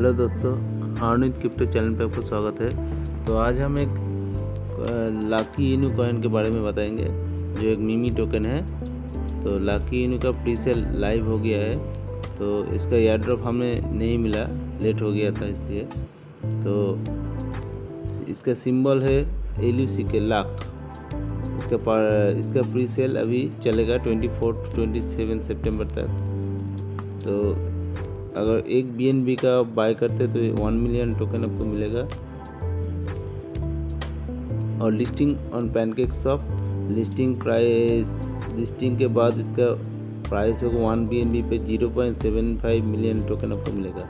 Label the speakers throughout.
Speaker 1: Hello दोस्तों, अर्नित crypto channel पे आपका स्वागत है। तो आज हम एक लाकी इनू कॉइन के बारे में बताएंगे, जो एक मीमी टोकन है। तो लाकी इनू का प्री सेल लाइव हो गया है। तो इसका एयर ड्रॉप हमें नहीं मिला, लेट हो गया था इसलिए। तो इसका सिंबल है LUC के लाख। इसका प्री सेल अभी चलेगा 24-27 सितंबर तक। तो अगर एक BNB का बाय करते तो 1 मिलियन टोकन आपको मिलेगा। और लिस्टिंग ऑन पैनकेकस्वैप, लिस्टिंग के बाद इसका प्राइस होगा 1 BNB पे 0.75 मिलियन टोकन आपको मिलेगा।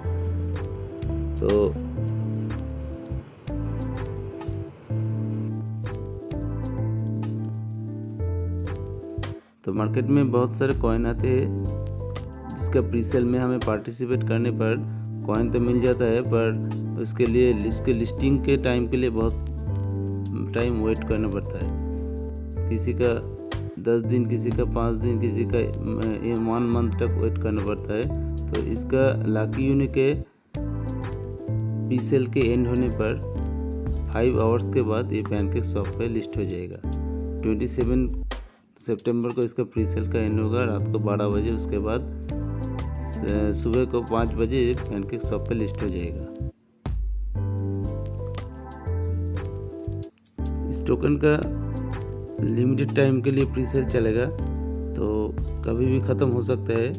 Speaker 1: तो मार्केट में बहुत सारे कॉइन आते हैं, जिसका प्रीसेल में हमें पार्टिसिपेट करने पर कॉइन तो मिल जाता है, पर उसके लिए लिस्टिंग के टाइम के लिए बहुत टाइम वेट करना पड़ता है। किसी का 10 दिन, किसी का 5 दिन, किसी का 1 मंथ तक वेट करना पड़ता है। तो इसका लाकी यूनि के प्रीसेल के एंड होने पर 5 आवर्स के बाद ये पैनकेकस्वैप पे लिस्ट हो जाएगा। 27 सितंबर को इसका प्रीसेल का एंड होगा, रात को 12 बजे। उसके बाद सुबह को 5 बजे पैनकेकस्वैप पे लिस्ट हो जाएगा। इस टोकन का लिमिटेड टाइम के लिए प्रीसेल चलेगा, तो कभी भी ख़त्म हो सकता है।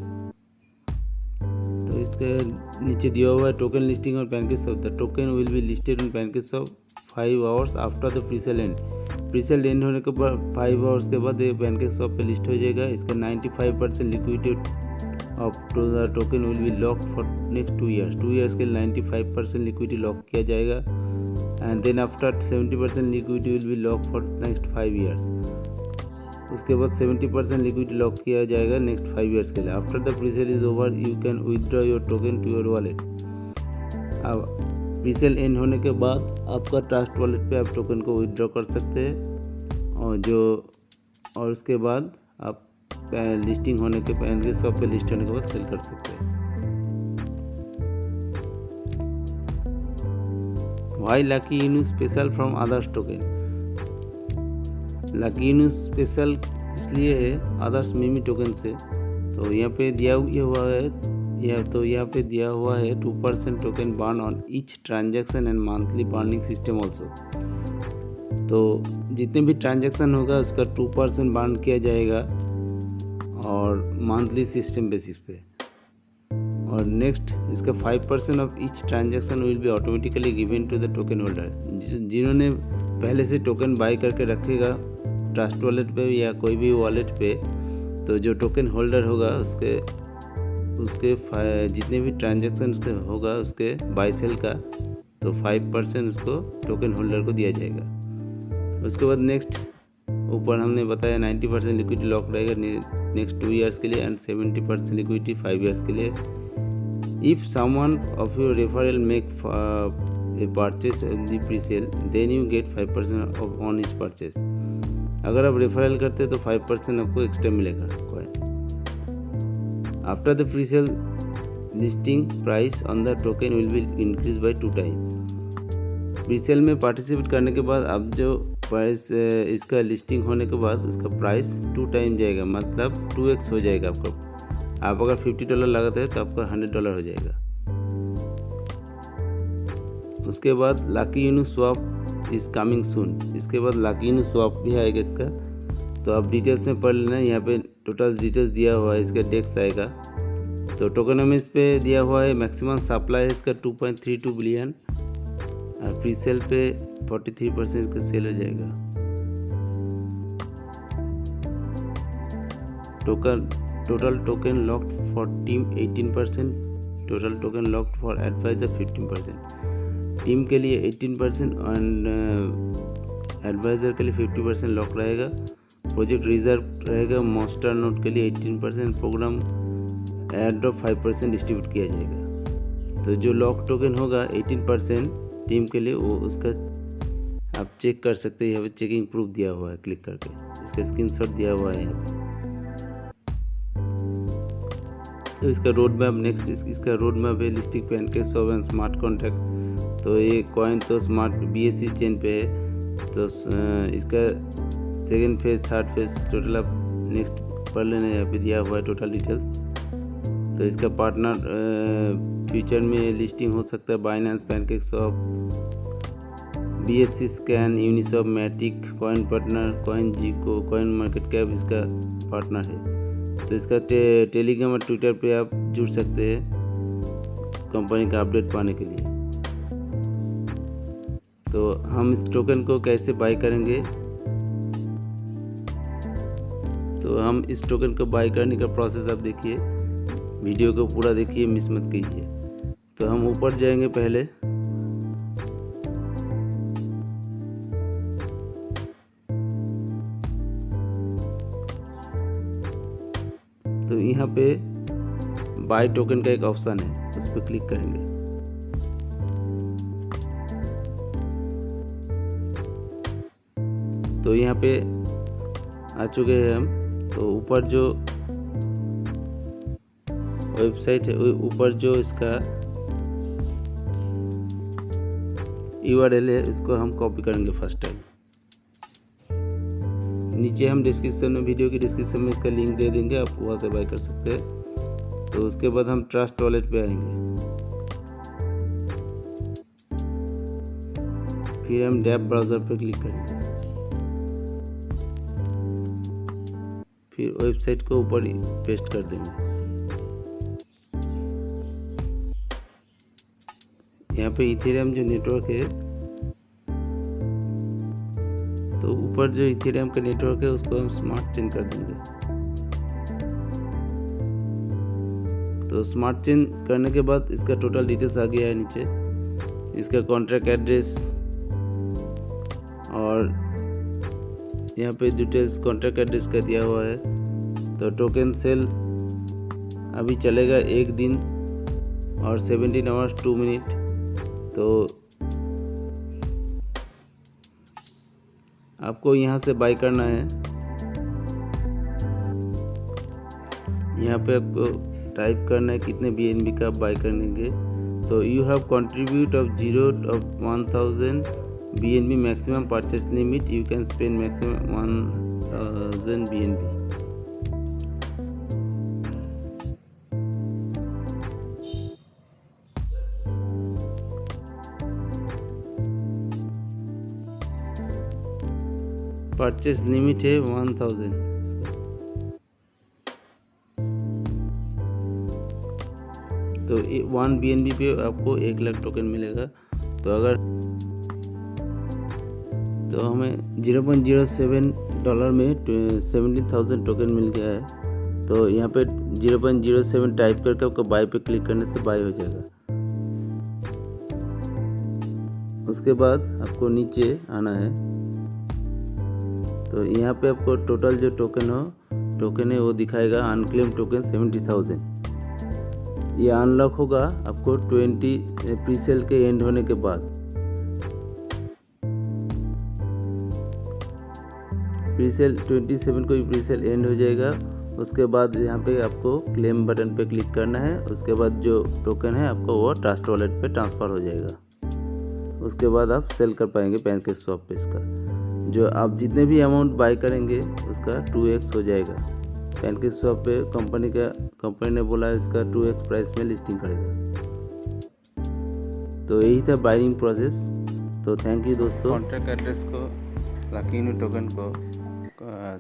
Speaker 1: तो इसके नीचे दिया हुआ है टोकन लिस्टिंग और PancakeSwap. The token will be listed on PancakeSwap 5 hours after the presale and. Presale end होने के बाद 5 आवर्स के बाद ये पैनकेकस्वैप पे लिस्ट हो जाएगा। इसका 95% liquidity of the token will be lock for next 2 years. 2 years के लिए 95% लिक्विडिटी लॉक किया जाएगा। And then after 70% liquidity will be lock for next 5 years. उसके बाद 70% लिक्विडिटी लॉक किया जाएगा नेक्स्ट 5 ईयर्स के लिए। After the presale is over you can withdraw your token to your wallet. अब प्रीसेल एंड होने के बाद आपका ट्रस्ट वॉलेट पे आप टोकन को विथड्रॉ कर सकते हैं, और उसके बाद आप लिस्टिंग होने के पैनकेकस्वैप पे लिस्ट होने के बाद सेल कर सकते हैं। Why Lucky Inu special from others token. Lucky Inu special इसलिए है अदर्स मीमी टोकन से। तो यहाँ पे दिया हुआ है 2% token burn on each transaction and monthly burning system also. तो जितने भी ट्रांजैक्शन होगा उसका 2% बर्न किया जाएगा, और मंथली सिस्टम बेसिस पे। और नेक्स्ट इसका 5% of each transaction will be automatically given to the token holder. जिन्होंने पहले से टोकन बाय करके रखेगा ट्रस्ट वॉलेट पे या कोई भी वॉलेट पे, तो जो टोकन होल्डर होगा उसके जितने भी ट्रांजैक्शन उसके होगा उसके बाय सेल का, तो 5% उसको टोकन होल्डर को दिया जाएगा। उसके बाद नेक्स्ट ऊपर हमने बताया 90% लिक्विडिटी लॉक रहेगा नेक्स्ट 2 ईयर्स के लिए, एंड 70% लिक्विडिटी 5 ईयर्स के लिए। If someone of your referral make a purchase the presale, then you get 5% on इस परचेज। अगर आप रेफरल करते तो 5% आपको एक्स्ट्रा मिलेगा coin. After the presale listing price on the token will be increase by 2 time. Presale में participate करने के बाद अब जो प्राइस इसका लिस्टिंग होने के बाद उसका प्राइस 2 टाइम जाएगा, मतलब 2x हो जाएगा आपका। आप अगर $50 लगाते हैं तो आपका $100 हो जाएगा। उसके बाद लाकी इनू स्वैप इज कमिंग सून। इसके बाद लाकी इनू स्वैप भी आएगा इसका। तो आप डिटेल्स में पढ़ लेना, यहाँ पे टोटल डिटेल्स दिया हुआ है, इसका डेक्स आएगा। तो टोकनोमिक्स पे दिया हुआ है मैक्सिमम सप्लाई है इसका 2.32 बिलियन, और प्री सेल पे 43% का सेल हो जाएगा। Total token locked for team 18%, total token locked for advisor 15%। Team के लिए 18% एंड एडवाइजर के लिए 50% लॉक रहेगा। प्रोजेक्ट रिजर्व रहेगा मास्टर नोड के लिए 18%। प्रोग्राम एयरड्रॉप 5% डिस्ट्रीब्यूट किया जाएगा। तो जो लॉक टोकन होगा 18% टीम के लिए, वो उसका आप चेक कर सकते हैं। यहाँ पे चेकिंग प्रूफ दिया हुआ है, क्लिक करके इसका स्क्रीनशॉट दिया हुआ है यहाँ पे। तो इसका रोड मैप नेक्स्ट इसका रोड मैप है listing PancakeSwap and smart contract. तो ये कॉइन तो स्मार्ट BSC चेन पे है। तो इसका second phase, third phase total आप नेक्स्ट पढ़ लेना, यहाँ पे दिया हुआ है टोटल डिटेल्स। तो इसका पार्टनर फ्यूचर में लिस्टिंग हो सकता है Binance, PancakeSwap, BSC scan, Uniswap, Matic, coin partner, CoinGecko, CoinMarketCap इसका पार्टनर है। तो इसका टेलीग्राम और ट्विटर पे आप जुड़ सकते हैं कंपनी का अपडेट पाने के लिए। तो हम इस टोकन को कैसे बाय करेंगे, तो हम इस टोकन को बाय करने का प्रोसेस आप देखिए, वीडियो को पूरा देखिए, मिस मत कीजिए। तो हम ऊपर जाएंगे पहले, तो यहाँ पे बाय टोकन का एक ऑप्शन है, उस पर क्लिक करेंगे। तो यहाँ पे आ चुके हैं हम। तो ऊपर जो वेबसाइट है, ऊपर जो इसका URL है, इसको हम कॉपी करेंगे फर्स्ट टाइम। नीचे हम डिस्क्रिप्शन में, वीडियो की डिस्क्रिप्शन में इसका लिंक दे देंगे, आप वहाँ से बाय कर सकते हैं। तो उसके बाद हम ट्रस्ट वॉलेट पे आएंगे, फिर हम डैप ब्राउज़र पे क्लिक करेंगे, फिर वेबसाइट को ऊपर ही पेस्ट कर देंगे। यहाँ पे इथेरियम जो नेटवर्क है, तो ऊपर जो इथेरियम का नेटवर्क है उसको हम स्मार्ट चेन कर देंगे। तो स्मार्ट चेन करने के बाद इसका टोटल डिटेल्स आ गया है नीचे, इसका कॉन्ट्रैक्ट एड्रेस और यहाँ पे डिटेल्स कॉन्ट्रैक्ट एड्रेस का दिया हुआ है। तो टोकन सेल अभी चलेगा 1 दिन और 17 आवर्स 2 मिनट। तो आपको यहाँ से बाय करना है, यहाँ पे आपको टाइप करना है कितने BNB का आप बाय करेंगे। तो you have contribute of 1000 BNB maximum purchase limit, you can spend maximum 1000 BNB। Purchase limit है 1000। तो 1 BNB पे आपको 1 लाख टोकन मिलेगा। तो अगर तो हमें $0.07 में 17,000 टोकन मिल गया है। तो यहाँ पे 0.07 टाइप करके आपको बाय पे क्लिक करने से बाय हो जाएगा। उसके बाद आपको नीचे आना है, तो यहाँ पे आपको टोटल जो टोकन है वो दिखाएगा। अनक्लेम टोकन 70,000, ये अनलॉक होगा आपको 20 प्रीसेल के एंड होने के बाद। प्रीसेल 27 को प्रीसेल एंड हो जाएगा। उसके बाद यहाँ पे आपको क्लेम बटन पे क्लिक करना है। उसके बाद जो टोकन है आपको वो ट्रस्ट वॉलेट पे ट्रांसफ़र हो जाएगा। उसके बाद आप सेल कर पाएंगे पैनकेकस्वैप पे। इसका जो आप जितने भी अमाउंट बाय करेंगे उसका 2x हो जाएगा। पैनकेकस्वैप पे कंपनी ने बोला इसका 2x प्राइस में लिस्टिंग करेगा। तो यही था बाइंग प्रोसेस। तो थैंक यू दोस्तों। कॉन्ट्रैक्ट एड्रेस को लकी यूनो टोकन को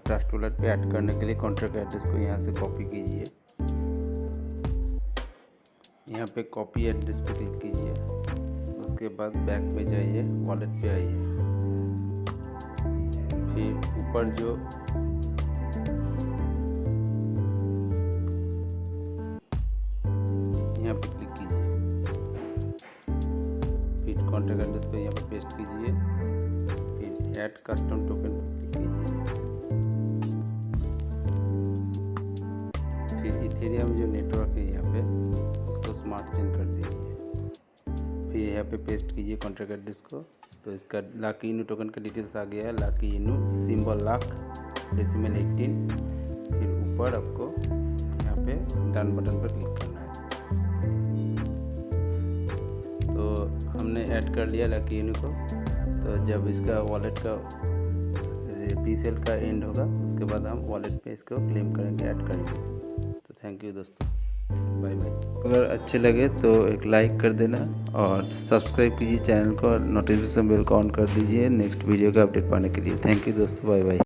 Speaker 1: ट्रस्ट वॉलेट पे ऐड करने के लिए कॉन्ट्रैक्ट एड्रेस को यहाँ से कॉपी कीजिए। यहाँ पे कॉपी एड्रेस पे क्लिक कीजिए। उसके बाद बैक में जाइए, वॉलेट पे आइए, फिर ऊपर जो यहाँ पे क्लिक कीजिए, फिर कॉन्ट्रैक्ट एड्रेस को यहाँ पे पेस्ट कीजिए, फिर ऐड कस्टम टोकन पे क्लिक कीजिए, फिर इथेरियम जो नेटवर्क है यहाँ पे उसको स्मार्ट चेन कर दीजिए, फिर यहाँ पे पेस्ट कीजिए कॉन्ट्रैक्ट एड्रेस को। तो इसका लकी यूनो टोकन का डिटेल्स आ गया है। लकी यूनो सिंबल लाख डेसिमल 18। फिर ऊपर आपको यहाँ पे डन बटन पर क्लिक करना है। तो हमने ऐड कर लिया लकी यूनि को। तो जब इसका वॉलेट का पीसेल का एंड होगा उसके बाद हम वॉलेट पे इसको क्लेम करेंगे, ऐड करेंगे। तो थैंक यू दोस्तों, बाय बाय। अगर अच्छे लगे तो एक लाइक कर देना और सब्सक्राइब कीजिए चैनल को और नोटिफिकेशन बेल को ऑन कर दीजिए नेक्स्ट वीडियो का अपडेट पाने के लिए। थैंक यू दोस्तों, बाय बाय।